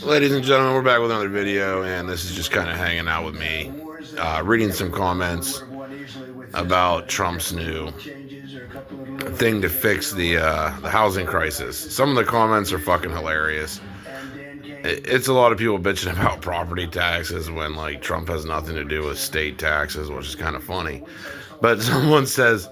Ladies and gentlemen, we're back with another video, and this is just kind of hanging out with me, reading some comments about Trump's new thing to fix the housing crisis. Some of the comments are fucking hilarious. It's a lot of people bitching about property taxes when like Trump has nothing to do with state taxes, which is kind of funny. But someone says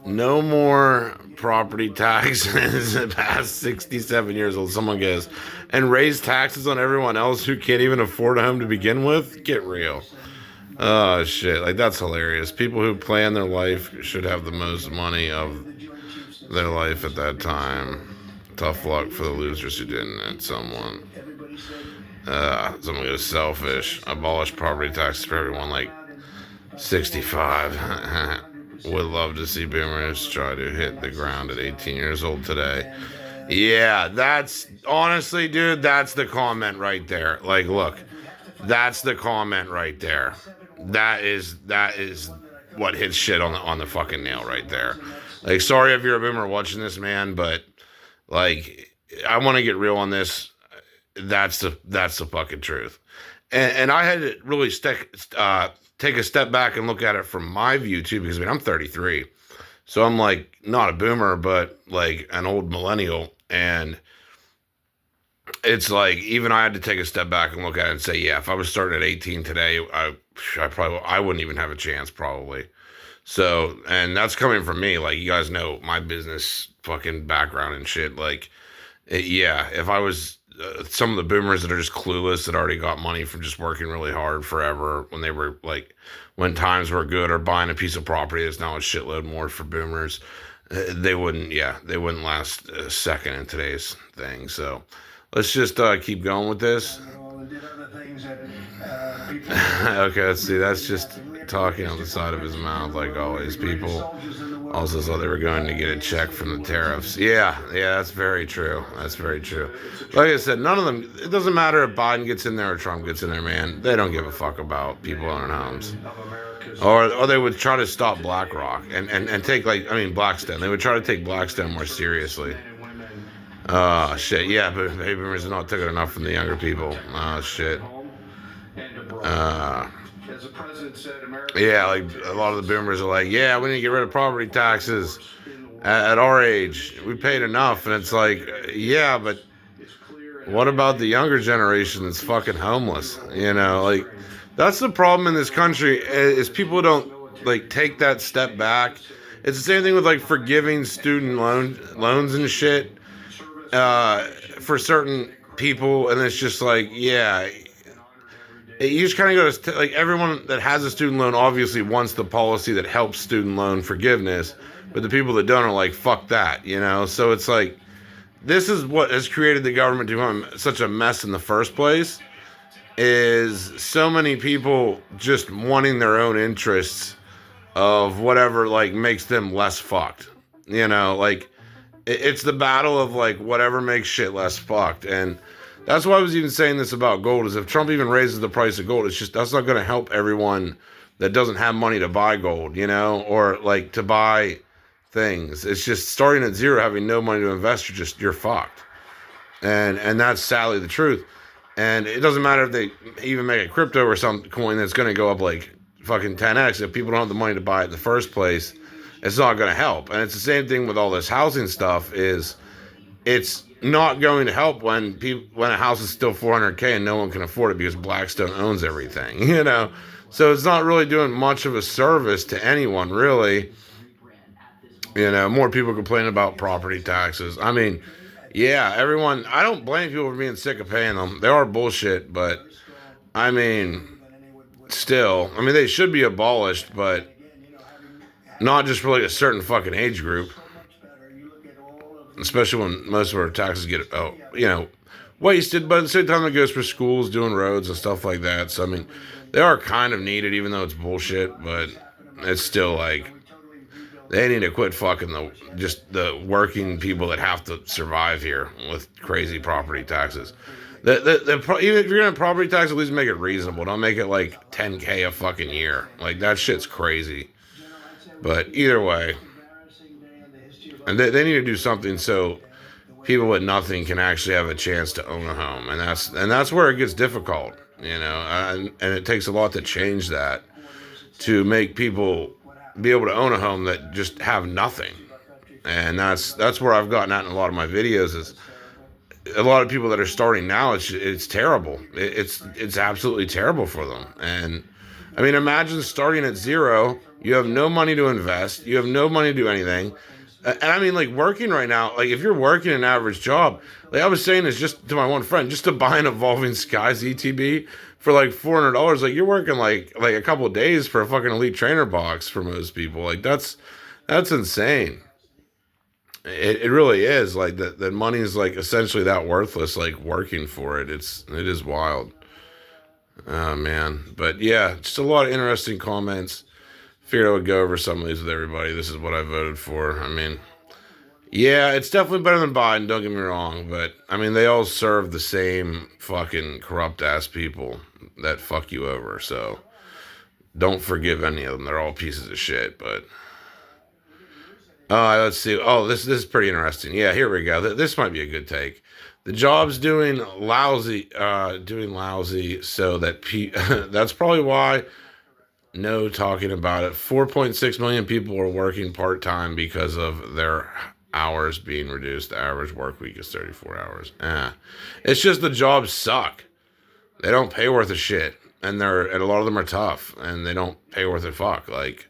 no more property taxes past 67 years old. Someone goes, and raise taxes on everyone else who can't even afford a home to begin with? Get real. Oh, shit. Like, that's hilarious. People who plan their life should have the most money of their life at that time. Tough luck for the losers who didn't. And someone goes, selfish. Abolish property taxes for everyone like 65. Would love to see boomers try to hit the ground at 18 years old today. Yeah, that's honestly, dude, that's the comment right there. Like, look, that's the comment right there. That is what hits shit on the fucking nail right there. Like, sorry if you're a boomer watching this, man, but like, I want to get real on this. That's the fucking truth. And I had to really take a step back and look at it from my view too, because I mean I'm 33, so I'm like not a boomer, but like an old millennial, and it's like even I had to take a step back and look at it and say, yeah, if I was starting at 18 today, I wouldn't even have a chance probably. So, and that's coming from me. Like, you guys know my business fucking background and shit. Like, yeah, if I was some of the boomers that are just clueless that already got money from just working really hard forever when they were like, when times were good, or buying a piece of property that's now a shitload more for boomers, they wouldn't, yeah, they wouldn't last a second in today's thing. So let's just keep going with this. Okay, let's see. That's just talking on the side of his mouth, like always. People also thought they were going to get a check from the tariffs. Yeah, that's very true. That's very true. Like I said, none of them, it doesn't matter if Biden gets in there or Trump gets in there, man. They don't give a fuck about people owning homes. Or they would try to stop BlackRock and take, like, I mean, Blackstone. They would try to take Blackstone more seriously. Oh, shit. Yeah, but baby boomers have not taken enough from the younger people. Oh, shit. Yeah, like a lot of the boomers are like, yeah, we need to get rid of property taxes at our age. We paid enough. And it's like, yeah, but what about the younger generation that's fucking homeless? You know, like, that's the problem in this country is people don't like take that step back. It's the same thing with like forgiving student loans and shit for certain people, and it's just like, yeah, you just kind of go to like everyone that has a student loan obviously wants the policy that helps student loan forgiveness, but the people that don't are like, fuck that, you know. So it's like, this is what has created the government to become such a mess in the first place, is so many people just wanting their own interests of whatever like makes them less fucked, you know. Like, it's the battle of like whatever makes shit less fucked. And that's why I was even saying this about gold, is if Trump even raises the price of gold, it's just, that's not going to help everyone that doesn't have money to buy gold, you know, or like to buy things. It's just starting at zero, having no money to invest, you're fucked. And that's sadly the truth. And it doesn't matter if they even make a crypto or some coin that's going to go up like fucking 10x. If people don't have the money to buy it in the first place, it's not going to help. And it's the same thing with all this housing stuff, is it's not going to help when a house is still 400K and no one can afford it because Blackstone owns everything, you know. So it's not really doing much of a service to anyone, really. You know, more people complain about property taxes. I mean, yeah, everyone, I don't blame people for being sick of paying them. They are bullshit, but I mean, still, I mean, they should be abolished, but not just for like a certain fucking age group. Especially when most of our taxes get, wasted, but at the same time it goes for schools, doing roads and stuff like that. So, I mean, they are kind of needed, even though it's bullshit, but it's still like, they need to quit fucking the working people that have to survive here with crazy property taxes. Even if you're gonna property tax, at least make it reasonable. Don't make it like 10K a fucking year. Like, that shit's crazy. But either way, and they need to do something so people with nothing can actually have a chance to own a home, and that's where it gets difficult, and it takes a lot to change that, to make people be able to own a home that just have nothing. And that's where I've gotten at in a lot of my videos is a lot of people that are starting now. It's terrible. It's absolutely terrible for them. And I mean, imagine starting at zero. You have no money to invest. You have no money to do anything. And I mean, like working right now, like if you're working an average job, like I was saying this just to my one friend, just to buy an Evolving Skies ETB for like $400, like you're working like a couple of days for a fucking Elite Trainer box for most people. Like that's insane. It really is like that money is like essentially that worthless, like working for it. It is wild. Oh man. But yeah, just a lot of interesting comments. Figured I would go over some of these with everybody. This is what I voted for. I mean, yeah, it's definitely better than Biden, don't get me wrong, but I mean they all serve the same fucking corrupt ass people that fuck you over, so don't forgive any of them. They're all pieces of shit, but let's see. Oh, this is pretty interesting. Yeah, here we go. This might be a good take. The job's doing lousy, so that that's probably why. No talking about it. 4.6 million people are working part time because of their hours being reduced. The average work week is 34 hours. It's just the jobs suck. They don't pay worth a shit, and a lot of them are tough, and they don't pay worth a fuck. Like.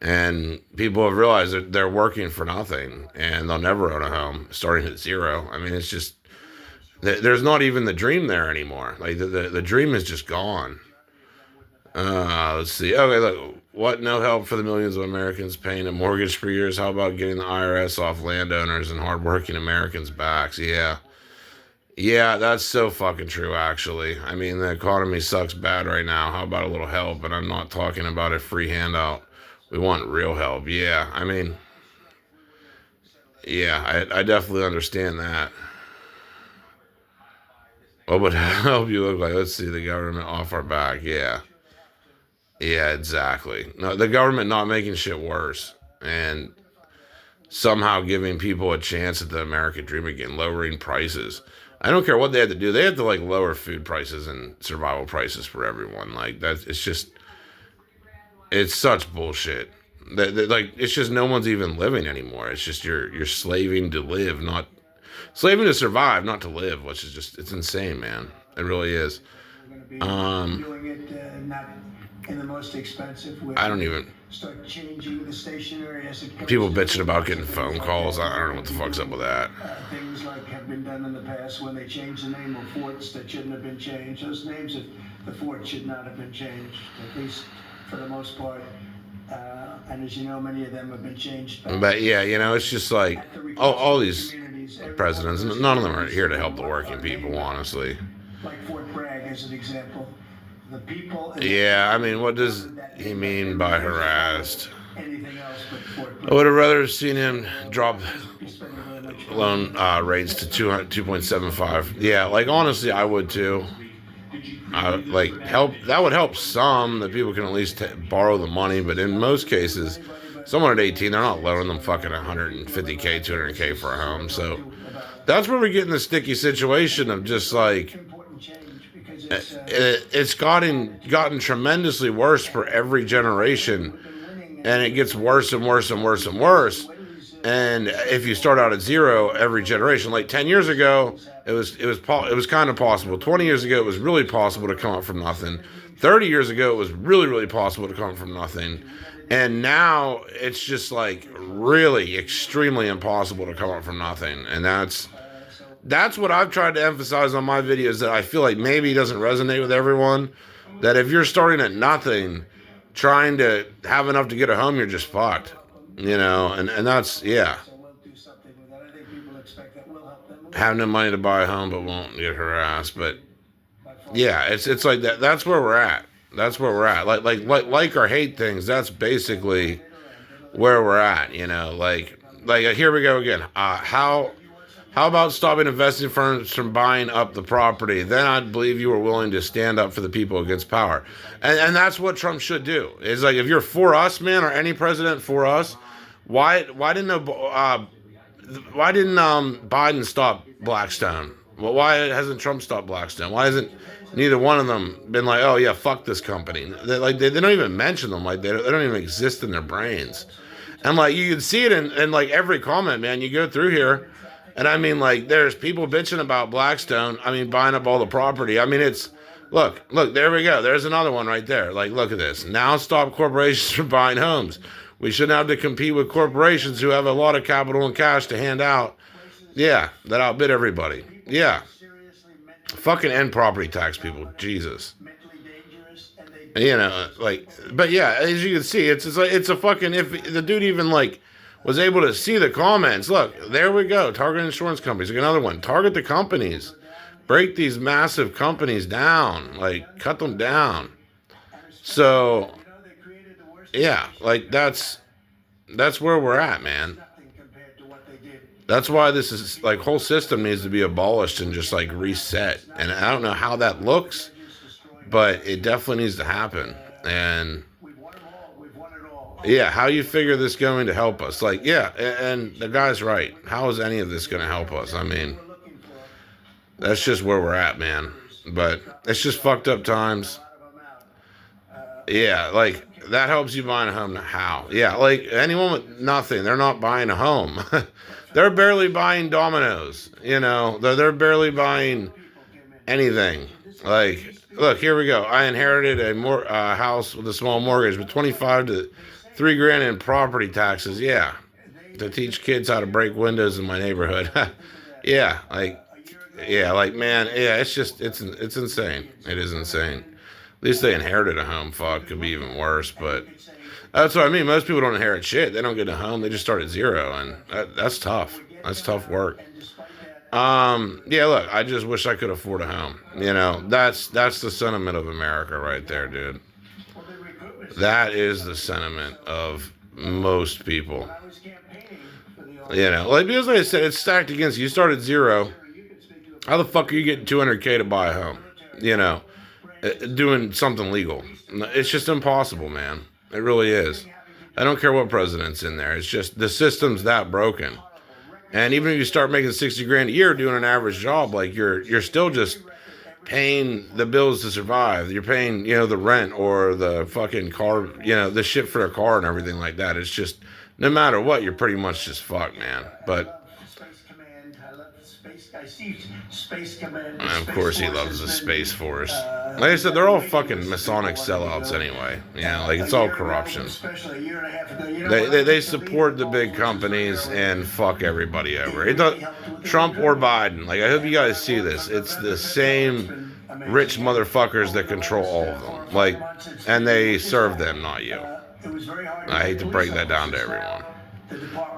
And people have realized that they're working for nothing and they'll never own a home starting at zero. I mean, it's just, there's not even the dream there anymore. Like the dream is just gone. Let's see. Okay, look, what? No help for the millions of Americans paying a mortgage for years. How about getting the IRS off landowners and hardworking Americans' backs? Yeah. Yeah, that's so fucking true, actually. I mean, the economy sucks bad right now. How about a little help? And I'm not talking about a free handout. We want real help. Yeah, I mean, yeah, I definitely understand that. What would help you look like? Let's see, the government off our back. Yeah. Yeah, exactly. No, the government not making shit worse. And somehow giving people a chance at the American dream again, lowering prices. I don't care what they had to do. They had to like lower food prices and survival prices for everyone. Like it's just it's such bullshit. Like it's just no one's even living anymore. It's just you're slaving to live, not slaving to survive, not to live, which is just it's insane, man. It really is. Doing it not in the most expensive way. I don't even start changing the stationery as it people bitching about getting phone calls. I don't know what the fuck's up with that. Things like have been done in the past when they changed the name of forts that shouldn't have been changed. Those names of the fort should not have been changed, at least for the most part. And as you know, many of them have been changed. But yeah, it's just like all these presidents, none of them are here to help the working people, honestly. Like Fort Bragg as an example. The people. Yeah, I mean, what does he mean by harassed? I would have rather seen him drop loan rates to 2.75. Yeah, like honestly, I would too. Like help that would help some that people can at least borrow the money, but in most cases, someone at 18, they're not loaning them fucking 150K, 200K for a home. So that's where we get in the sticky situation of just like it's gotten tremendously worse for every generation, and it gets worse and worse and worse and worse. And if you start out at zero every generation, like 10 years ago, it was kind of possible. 20 years ago, it was really possible to come up from nothing. 30 years ago, it was really, really possible to come up from nothing. And now it's just like really extremely impossible to come up from nothing. And that's what I've tried to emphasize on my videos, that I feel like maybe doesn't resonate with everyone. That if you're starting at nothing, trying to have enough to get a home, you're just fucked. And that's, yeah. Have no money to buy a home, but won't get harassed. But yeah, it's like that. That's where we're at. That's where we're at. Like or hate things. That's basically where we're at. Like here we go again. How about stopping investing firms from buying up the property? Then I'd believe you were willing to stand up for the people against power. And that's what Trump should do. It's like, if you're for us, man, or any president for us, why didn't why didn't Biden stop Blackstone? Well, why hasn't Trump stopped Blackstone? Why hasn't neither one of them been like, oh yeah, fuck this company? They don't even mention them. Like they don't even exist in their brains. And like you can see it in like every comment, man. You go through here, and I mean like there's people bitching about Blackstone. I mean buying up all the property. I mean it's look, there we go. There's another one right there. Like look at this. Now stop corporations from buying homes. We shouldn't have to compete with corporations who have a lot of capital and cash to hand out. Yeah, that outbid everybody. Yeah, fucking end property tax, people. Jesus. You know, like, but yeah, as you can see, it's a fucking, if the dude even like was able to see the comments. Look, there we go. Target insurance companies. Like another one. Target the companies. Break these massive companies down. Like cut them down. So yeah, like that's where we're at, man. That's why this is like whole system needs to be abolished and just like reset. And I don't know how that looks, but it definitely needs to happen. And yeah, how you figure this going to help us? Like, yeah, and the guy's right. How is any of this going to help us? I mean, that's just where we're at, man. But it's just fucked up times. Yeah, like that helps you buying a home. How? Yeah, like anyone with nothing, they're not buying a home. They're barely buying dominoes. You know, they're barely buying anything. Like, look, here we go. I inherited a house with a small mortgage, with 25 to 3 grand in property taxes. Yeah, to teach kids how to break windows in my neighborhood. Yeah, like man, yeah, it's insane. It is insane. At least they inherited a home. Fuck, could be even worse. But that's what I mean. Most people don't inherit shit. They don't get a home. They just start at zero, and that's tough. That's tough work. Yeah. Look, I just wish I could afford a home. You know, that's the sentiment of America right there, dude. That is the sentiment of most people. You know, like because like I said, it's stacked against you. You start at zero. How the fuck are you getting 200K to buy a home? You know, doing something legal. It's just impossible, man. It really is. I don't care what president's in there. It's just the system's that broken. And even if you start making 60 grand a year doing an average job, like you're still just paying the bills to survive. You're paying, you know, the rent or the fucking car, you know, the shit for a car and everything like that. It's just no matter what, you're pretty much just fucked, man. But and of course he loves the Space Force. Like I said, they're all fucking Masonic sellouts anyway. Yeah, like it's all corruption. They support the big companies and fuck everybody over. It does, Trump or Biden. Like I hope you guys see this. It's the same rich motherfuckers that control all of them. Like, and they serve them, not you. I hate to break that down to everyone.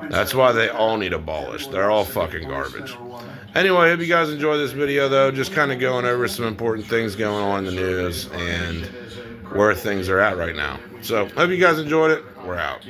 That's why they all need abolished. They're all fucking garbage. Anyway, I hope you guys enjoy this video, though. Just kind of going over some important things going on in the news and where things are at right now. So, hope you guys enjoyed it. We're out.